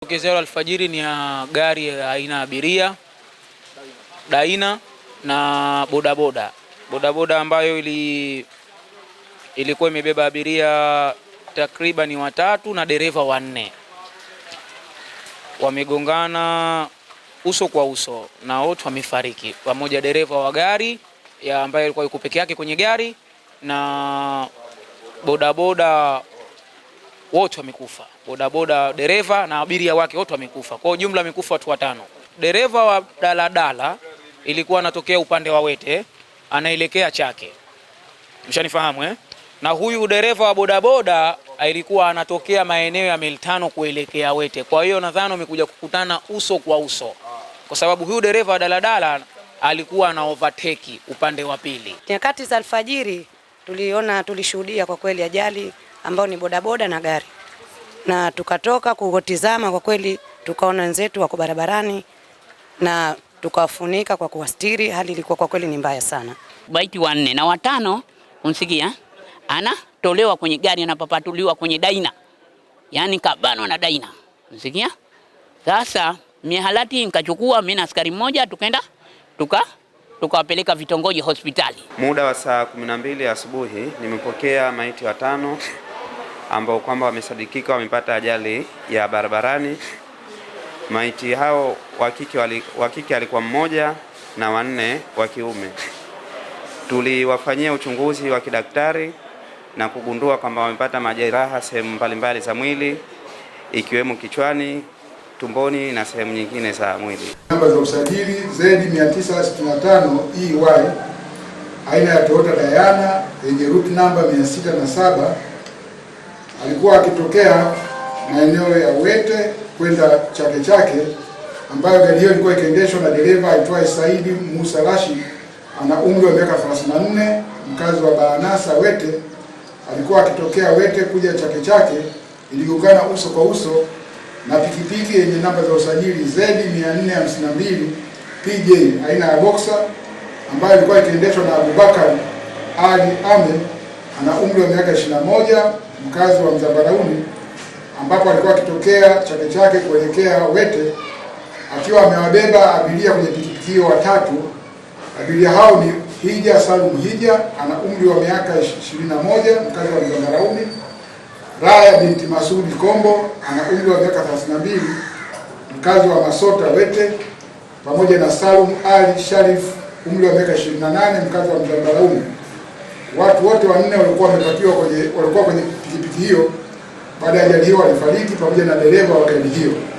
Tokezeo alfajiri ni ya gari aina ya abiria Daina na bodaboda ambayo ilikuwa imebeba abiria takriban watatu na dereva wanne. Wamegongana uso kwa uso na wote wamefariki, pamoja dereva wa gari ambaye alikuwa yuko peke yake kwenye gari na bodaboda wote wamekufa. Bodaboda dereva na abiria wake wote wamekufa. Kwa jumla wamekufa watu watano. Dereva wa daladala ilikuwa anatokea upande wa Wete anaelekea Chake. Mshanifahamu Na huyu dereva wa bodaboda ilikuwa anatokea maeneo ya Miltano kuelekea Wete. Kwa hiyo nadhani wamekuja kukutana uso kwa uso. Kwa sababu huyu dereva wa daladala alikuwa ana overtake upande wa pili. Nyakati za alfajiri tulishuhudia kwa kweli ajali ambao ni bodaboda na gari. Na tukatoka kutizama, kwa kweli tukaona wenzetu wako barabarani na tukawafunika kwa kuwastiri. Hali ilikuwa kwa kweli ni mbaya sana. Baiti wanne na watano unsikia anatolewa kwenye gari, anapapatuliwa kwenye Daina, yani kabano na Daina, unsikia. Sasa mihalati nikachukua mimi na askari mmoja, tukaenda tukawapeleka vitongoji hospitali. Muda wa saa 12 asubuhi nimepokea maiti watano ambao kwamba wamesadikika wamepata ajali ya barabarani. Maiti hao wa kike alikuwa mmoja na wanne wa kiume. Tuliwafanyia uchunguzi wa kidaktari na kugundua kwamba wamepata majeraha sehemu mbalimbali za mwili ikiwemo kichwani, tumboni na sehemu nyingine za mwili. Namba za usajili Z965 EY aina ya Toyota Diana yenye route number 607 alikuwa akitokea maeneo ya Wete kwenda Chake, ambayo gari hiyo ilikuwa ikiendeshwa na dereva aitwaye Saidi Musa Rashid, ana umri wa miaka 34, mkazi wa Baanasa Wete. Alikuwa akitokea Wete kuja Chake, iligongana uso kwa uso na pikipiki yenye namba za usajili Z452 PJ aina ya Boxer ambayo ilikuwa ikiendeshwa na Abubakar Ali Ahmed, ana umri wa miaka 21, mkazi wa Mzambarauni, ambapo alikuwa akitokea Chake kuelekea Wete akiwa amewabeba abiria kwenye pikipiki hiyo watatu. Abiria hao ni Hija Salum Hija, ana umri wa miaka 21, mkazi wa Mzambarauni; Raya binti Masudi Kombo, ana umri wa miaka 32, mkazi wa Masota Wete, pamoja na Salum Ali Sharif, umri wa miaka 28, mkazi wa Mzambarauni. Watu wote wanne walikuwa kwenye pikipiki hiyo. Baada ya ajali hiyo walifariki pamoja na dereva wa gari hiyo.